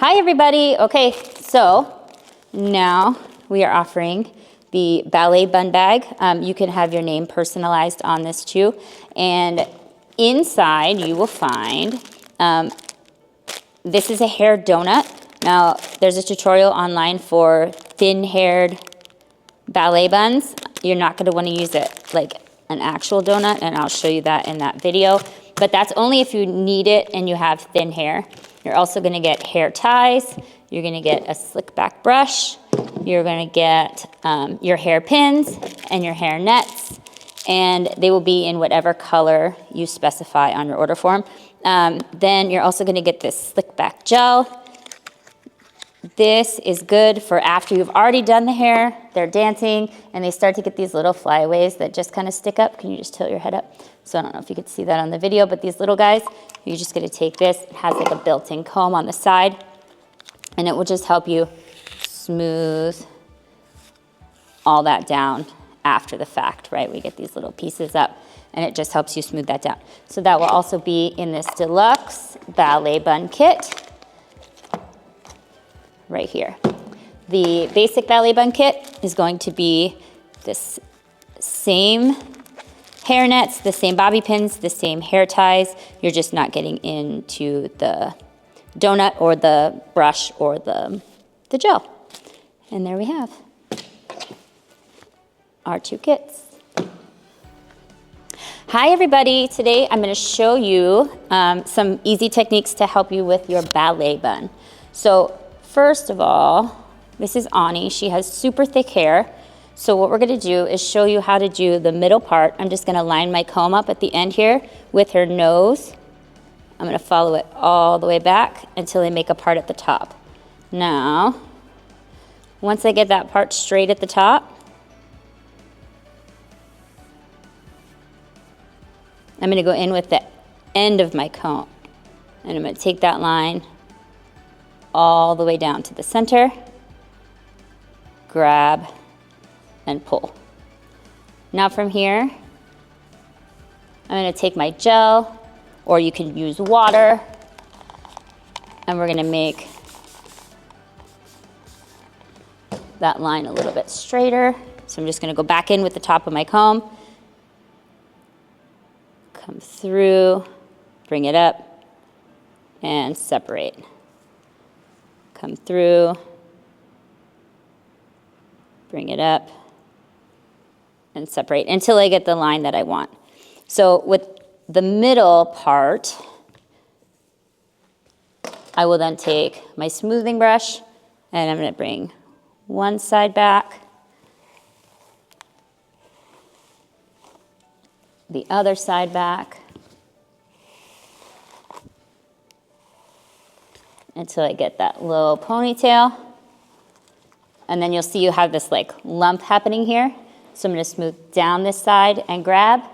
Hi everybody. Okay, so now we are offering the ballet bun bag. You can have your name personalized on this too. And inside you will find, this is a hair donut. Now there's a tutorial online for thin-haired ballet buns. You're not gonna wanna use it like an actual donut, and I'll show you that in that video. But that's only if you need it and you have thin hair. You're also gonna get hair ties. You're gonna get a slick back brush. You're gonna get your hair pins and your hair nets, and they will be in whatever color you specify on your order form. Then you're also gonna get this slick back gel. This is good for after you've already done the hair, they're dancing, and they start to get these little flyaways that just kind of stick up. Can you just tilt your head up? So I don't know if you could see that on the video, but these little guys, you're just gonna take this. It has like a built-in comb on the side, and it will just help you smooth all that down after the fact, right? We get these little pieces up, and it just helps you smooth that down. So that will also be in this deluxe ballet bun kit right here. The basic ballet bun kit is going to be this same hair nets, the same bobby pins, the same hair ties. You're just not getting into the donut or the brush or the gel. And there we have our two kits. Hi everybody, today I'm gonna show you some easy techniques to help you with your ballet bun. So first of all, this is Ani. She has super thick hair. So what we're gonna do is show you how to do the middle part. I'm just gonna line my comb up at the end here with her nose. I'm gonna follow it all the way back until I make a part at the top. Now, once I get that part straight at the top, I'm gonna go in with the end of my comb, and I'm gonna take that line all the way down to the center, grab, and pull. Now from here, I'm gonna take my gel, or you can use water, and we're gonna make that line a little bit straighter. So I'm just gonna go back in with the top of my comb, come through, bring it up, and separate. Come through, bring it up, and separate until I get the line that I want. So with the middle part, I will then take my smoothing brush, and I'm gonna bring one side back, the other side back, until I get that little ponytail. And then you'll see you have this like lump happening here. So I'm gonna smooth down this side and grab,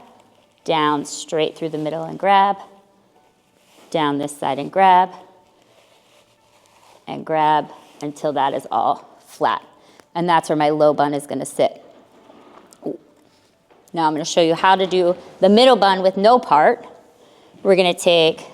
down straight through the middle and grab, down this side and grab until that is all flat. And that's where my low bun is gonna sit. Now I'm gonna show you how to do the middle bun with no part. We're gonna take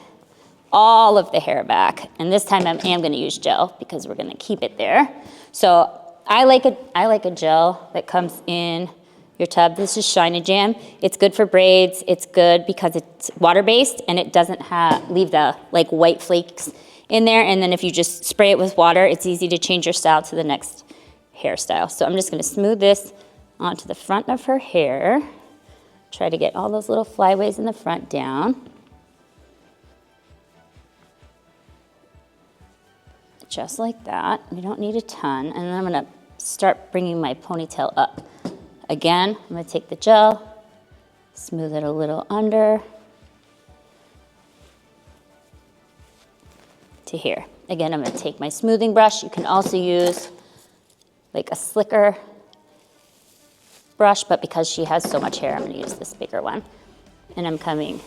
all of the hair back, and this time I am gonna use gel because we're gonna keep it there. So I like a gel that comes in your tub. This is Shine & Jam. It's good for braids. It's good because it's water-based and it doesn't leave the like white flakes in there. And then if you just spray it with water, it's easy to change your style to the next hairstyle. So I'm just gonna smooth this onto the front of her hair. Try to get all those little flyaways in the front down. Just like that. You don't need a ton. And then I'm gonna start bringing my ponytail up. Again, I'm gonna take the gel, smooth it a little under to here. Again, I'm gonna take my smoothing brush. You can also use like a slicker brush, but because she has so much hair, I'm gonna use this bigger one. And I'm coming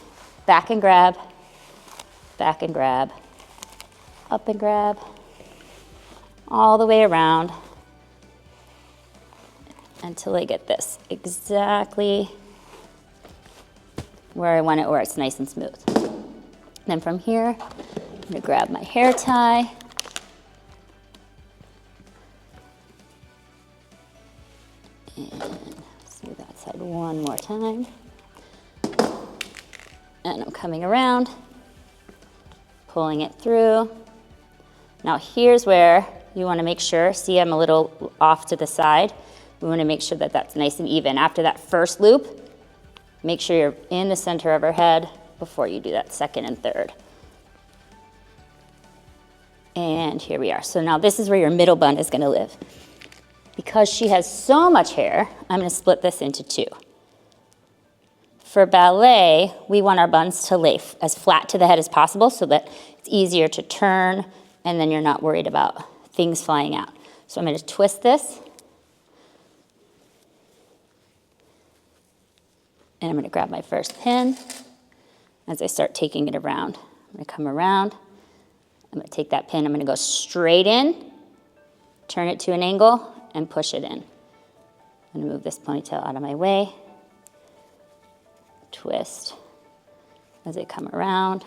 back and grab, up and grab, all the way around until I get this exactly where I want it, where it's nice and smooth. Then from here, I'm gonna grab my hair tie, side one more time. And I'm coming around, pulling it through. Now here's where you want to make sure, see I'm a little off to the side. We want to make sure that that's nice and even. After that first loop, make sure you're in the center of her head before you do that second and third. And here we are. So now this is where your middle bun is going to live. Because she has so much hair, I'm going to split this into two. For ballet, we want our buns to lay as flat to the head as possible so that it's easier to turn and then you're not worried about things flying out. So I'm going to twist this. And I'm going to grab my first pin as I start taking it around. I'm going to come around. I'm going to take that pin. I'm going to go straight in, turn it to an angle, and push it in. I'm going to move this ponytail out of my way. Twist as I come around.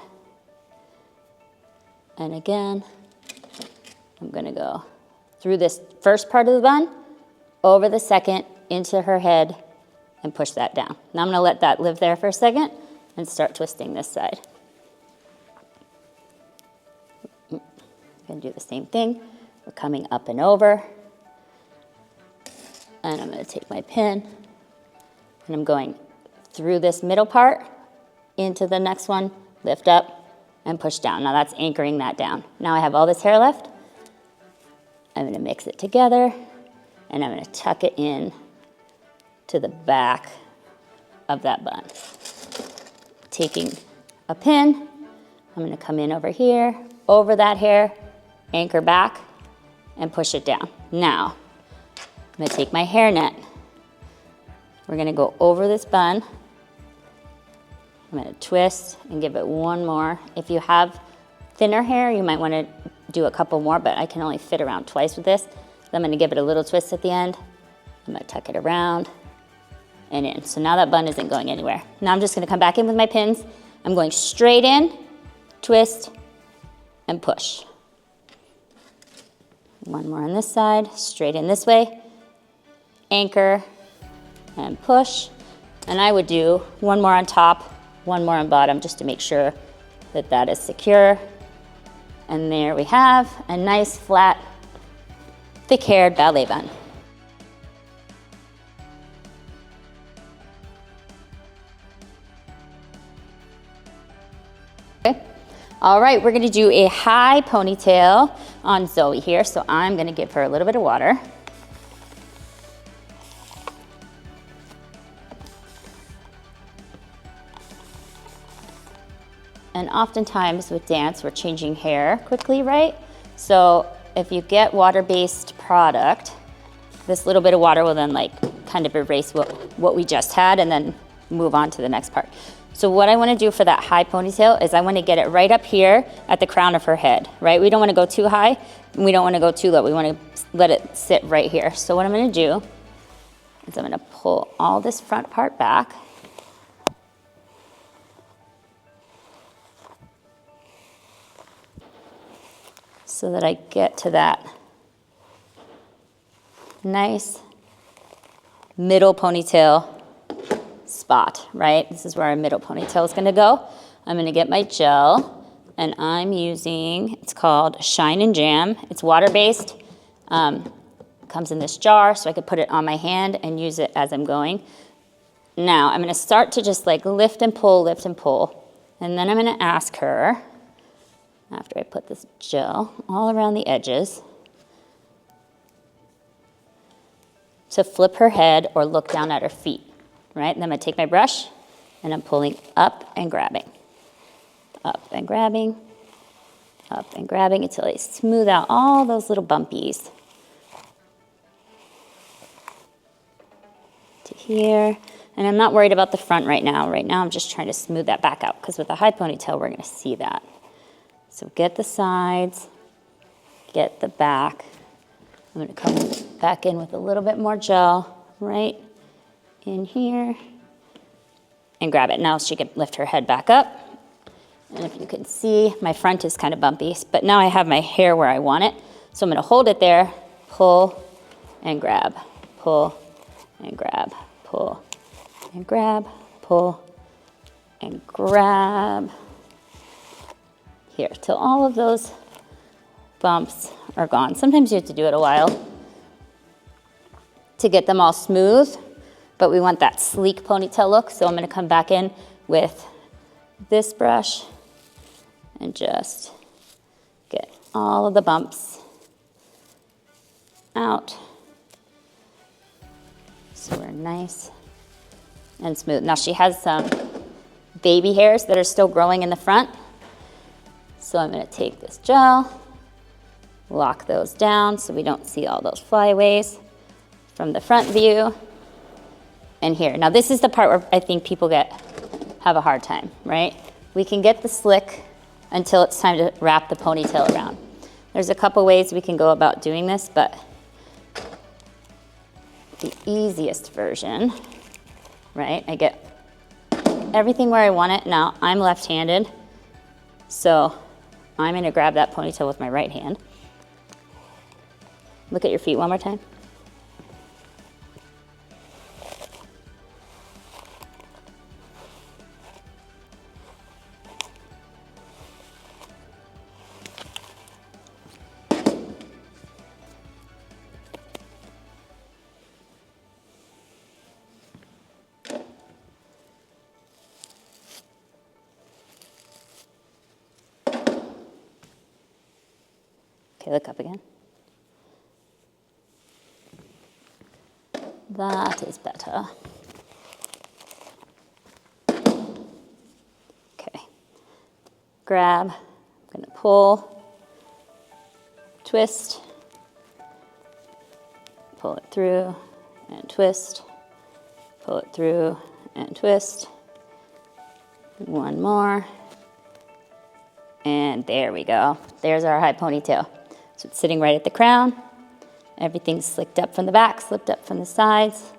And again, I'm going to go through this first part of the bun, over the second, into her head, and push that down. Now I'm going to let that live there for a second and start twisting this side. I'm going to do the same thing. We're coming up and over. And I'm going to take my pin and I'm going through this middle part into the next one, lift up and push down. Now that's anchoring that down. Now I have all this hair left. I'm going to mix it together and I'm going to tuck it in to the back of that bun. Taking a pin, I'm going to come in over here, over that hair, anchor back, and push it down. Now, I'm going to take my hairnet. We're going to go over this bun. I'm going to twist and give it one more. If you have thinner hair, you might want to do a couple more, but I can only fit around twice with this. So I'm going to give it a little twist at the end. I'm going to tuck it around and in. So now that bun isn't going anywhere. Now I'm just going to come back in with my pins. I'm going straight in, twist, and push. One more on this side, straight in this way, anchor, and push. And I would do one more on top, one more on bottom, just to make sure that that is secure. And there we have a nice, flat, thick-haired ballet bun. Okay. All right, we're gonna do a high ponytail on Zoe here. So I'm gonna give her a little bit of water. And oftentimes with dance, we're changing hair quickly, right? So if you get water-based product, this little bit of water will then like kind of erase what we just had and then move on to the next part. So what I want to do for that high ponytail is I want to get it right up here at the crown of her head, right? We don't want to go too high and we don't want to go too low. We want to let it sit right here. So what I'm going to do is I'm going to pull all this front part back. So that I get to that nice middle ponytail spot, right? This is where our middle ponytail is gonna go. I'm gonna get my gel and I'm using, it's called Shine and Jam. It's water-based, comes in this jar so I could put it on my hand and use it as I'm going. Now I'm gonna start to just like lift and pull, and then I'm gonna ask her, after I put this gel all around the edges, to flip her head or look down at her feet, right? And then I'm gonna take my brush and I'm pulling up and grabbing, up and grabbing, up and grabbing until I smooth out all those little bumpies. To here. And I'm not worried about the front right now. Right now I'm just trying to smooth that back out because with a high ponytail, we're gonna see that. So get the sides, get the back. I'm gonna come back in with a little bit more gel right in here and grab it. Now she can lift her head back up. And if you can see, my front is kind of bumpy, but now I have my hair where I want it. So I'm gonna hold it there, pull and grab, pull and grab, pull and grab, pull, and grab. Here, till all of those bumps are gone. Sometimes you have to do it a while to get them all smooth, but we want that sleek ponytail look. So I'm gonna come back in with this brush and just get all of the bumps out so we're nice and smooth. Now she has some baby hairs that are still growing in the front. So I'm gonna take this gel, lock those down so we don't see all those flyaways from the front view. And here, now this is the part where I think people have a hard time, right? We can get the slick until it's time to wrap the ponytail around. There's a couple ways we can go about doing this, but the easiest version, right? I get everything where I want it. Now I'm left-handed, so I'm gonna grab that ponytail with my right hand. Look at your feet one more time. Okay, look up again. That is better. Okay. Grab, I'm gonna pull, twist, pull it through and twist, pull it through and twist. One more. And there we go. There's our high ponytail. So it's sitting right at the crown. Everything's slicked up from the back, slicked up from the sides,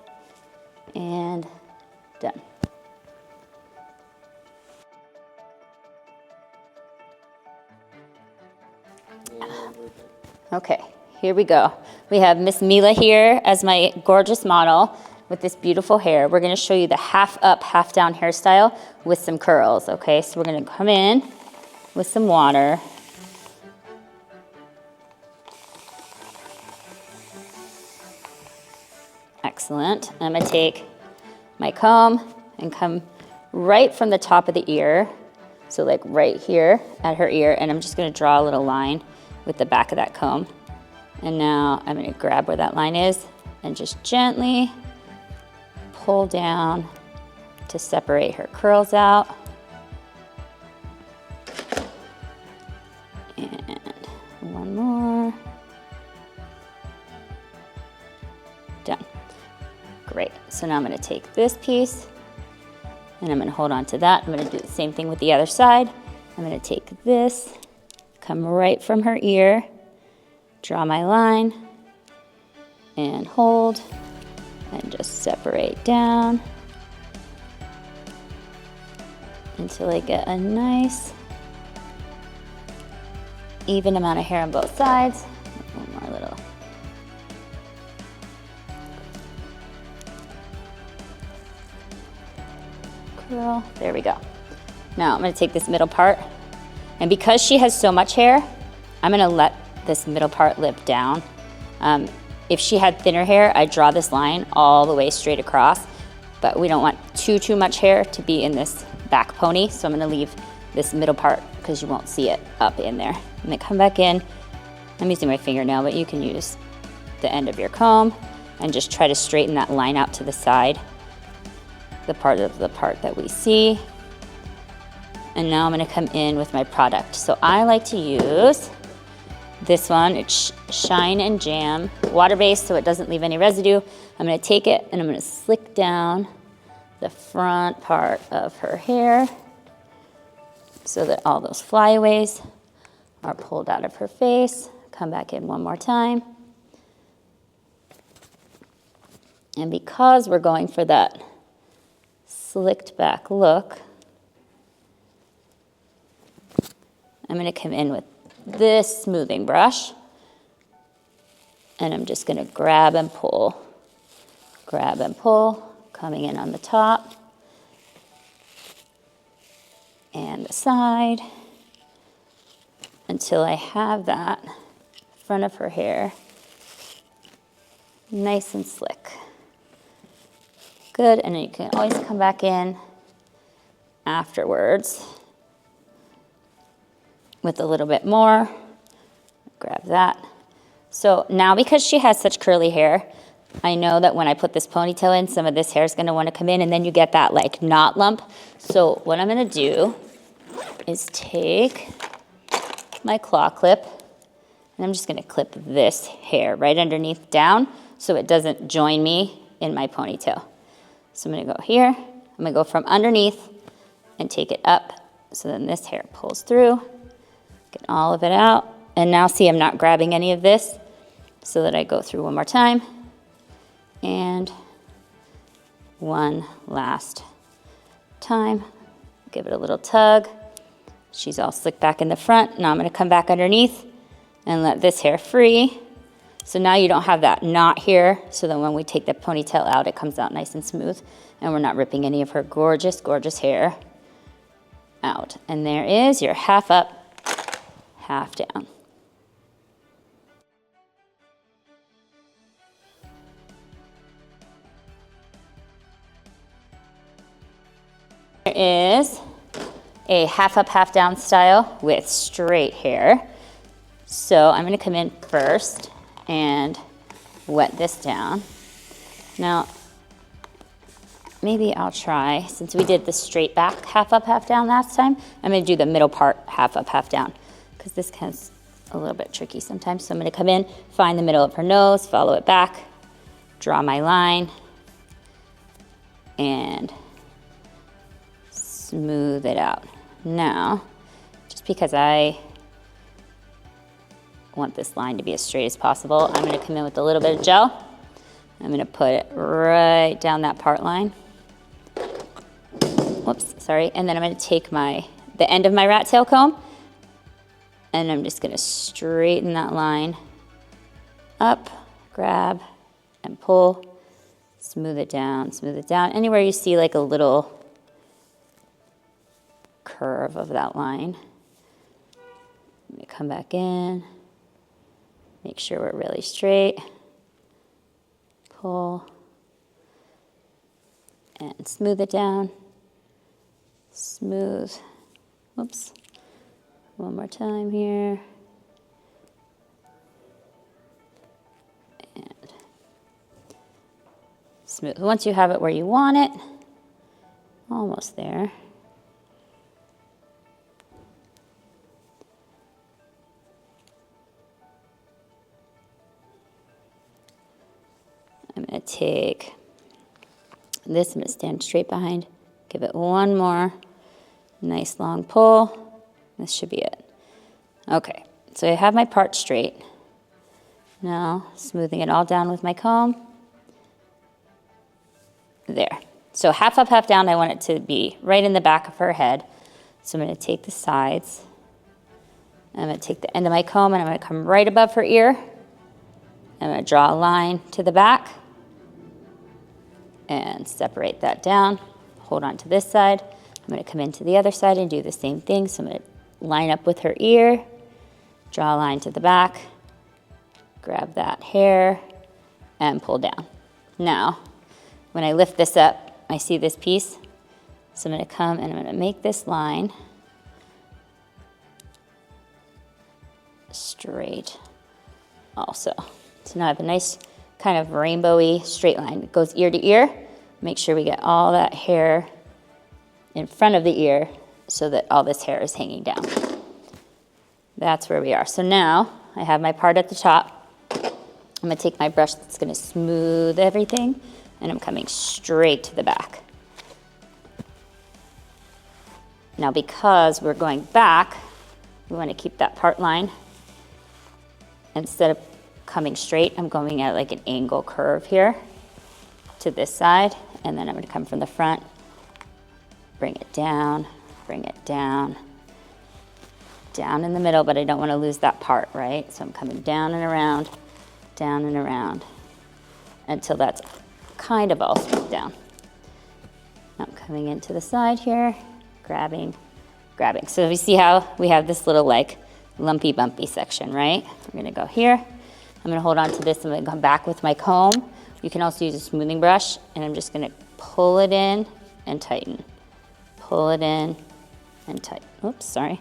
and done. Okay, here we go. We have Miss Mila here as my gorgeous model with this beautiful hair. We're gonna show you the half up, half down hairstyle with some curls, okay? So we're gonna come in with some water. Excellent. I'm gonna take my comb and come right from the top of the ear, so like right here at her ear, and I'm just gonna draw a little line with the back of that comb. And now I'm gonna grab where that line is and just gently pull down to separate her curls out. And one more. Done. Great. So now I'm going to take this piece and I'm going to hold on to that. I'm going to do the same thing with the other side. I'm going to take this, come right from her ear, draw my line, and hold, and just separate down until I get a nice even amount of hair on both sides. One more little. Curl. There we go. Now I'm going to take this middle part, and because she has so much hair, I'm going to let this middle part lip down. If she had thinner hair, I'd draw this line all the way straight across, but we don't want too much hair to be in this back pony, so I'm going to leave this middle part because you won't see it up in there. I'm going to come back in. I'm using my fingernail, but you can use the end of your comb and just try to straighten that line out to the side, the part that we see. And now I'm going to come in with my product. So I like to use this one. It's Shine and Jam, water-based, so it doesn't leave any residue. I'm going to take it and I'm going to slick down the front part of her hair so that all those flyaways are pulled out of her face. Come back in one more time. And because we're going for that slicked back look, I'm going to come in with this smoothing brush, and I'm just going to grab and pull, come coming in on the top and the side until I have that front of her hair nice and slick. Good, and then you can always come back in afterwards with a little bit more. Grab that. So now because she has such curly hair, I know that when I put this ponytail in, some of this hair is going to want to come in, and then you get that like knot lump. So what I'm going to do is take my claw clip, and I'm just going to clip this hair right underneath down so it doesn't join me in my ponytail. So I'm going to go here. I'm going to go from underneath and take it up so then this hair pulls through. Get all of it out. And now see, I'm not grabbing any of this, so that I go through one more time. And one last time. Give it a little tug. She's all slicked back in the front. Now I'm going to come back underneath and let this hair free. So now you don't have that knot here, so that when we take the ponytail out, it comes out nice and smooth, and we're not ripping any of her gorgeous, gorgeous hair out. And there is your half up, half down. There is a half up, half down style with straight hair. So I'm going to come in first and wet this down. Now, maybe I'll try, since we did the straight back half up, half down last time, I'm going to do the middle part half up, half down, because this gets a little bit tricky sometimes. So I'm going to come in, find the middle of her nose, follow it back, draw my line, and smooth it out. Now, just because I want this line to be as straight as possible, I'm going to come in with a little bit of gel. I'm going to put it right down that part line. Whoops, sorry. And then I'm going to take the end of my rat tail comb, and I'm just going to straighten that line up, grab, and pull, smooth it down, smooth it down. Anywhere you see like a little curve of that line, I'm going to come back in. Make sure we're really straight. Pull. And smooth it down. Smooth. Whoops. One more time here. And smooth. Once you have it where you want it, almost there. I'm going to take this, I'm going to stand straight behind, give it one more nice long pull. This should be it. Okay, so I have my part straight. Now, smoothing it all down with my comb. There. So half up, half down, I want it to be right in the back of her head. So I'm going to take the sides. I'm going to take the end of my comb and I'm going to come right above her ear. I'm going to draw a line to the back and separate that down. Hold on to this side. I'm going to come into the other side and do the same thing. So I'm going to line up with her ear, draw a line to the back, grab that hair, and pull down. Now, when I lift this up, I see this piece. So I'm going to come and I'm going to make this line straight also. So now I have a nice kind of rainbowy straight line. It goes ear to ear. Make sure we get all that hair in front of the ear so that all this hair is hanging down. That's where we are. So now I have my part at the top. I'm going to take my brush that's going to smooth everything, and I'm coming straight to the back. Now because we're going back, we want to keep that part line. Instead of coming straight, I'm going at like an angle curve here to this side, and then I'm going to come from the front, bring it down in the middle, but I don't want to lose that part, right? So I'm coming down and around until that's kind of all smoothed down. I'm coming into the side here, grabbing. So you see how we have this little like lumpy bumpy section, right? We're gonna go here. I'm gonna hold on to this. I'm gonna come back with my comb. You can also use a smoothing brush, and I'm just gonna pull it in and tighten. Pull it in and tighten. Oops, sorry.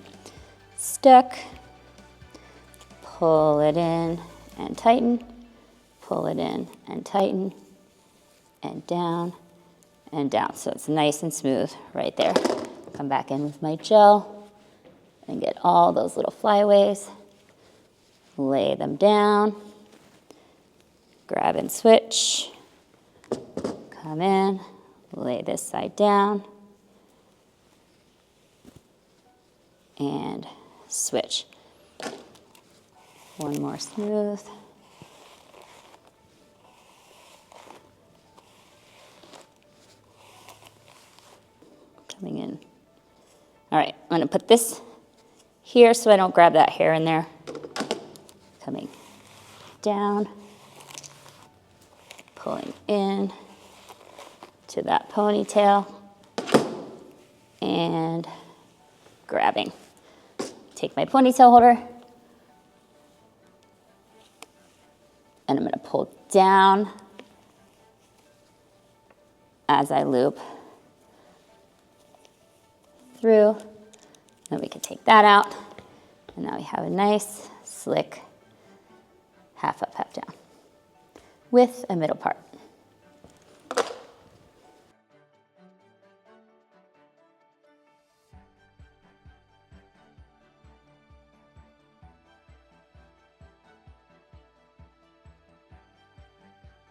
Stuck. Pull it in and tighten. Pull it in and tighten. And down and down. So it's nice and smooth right there. Come back in with my gel and get all those little flyaways. Lay them down. Grab and switch. Come in, lay this side down. And switch. One more smooth. Coming in. All right, I'm gonna put this here so I don't grab that hair in there. Coming down, pulling in to that ponytail, and grabbing. Take my ponytail holder, and I'm gonna pull down as I loop through. Then we can take that out, and now we have a nice, slick, half up, half down, with a middle part.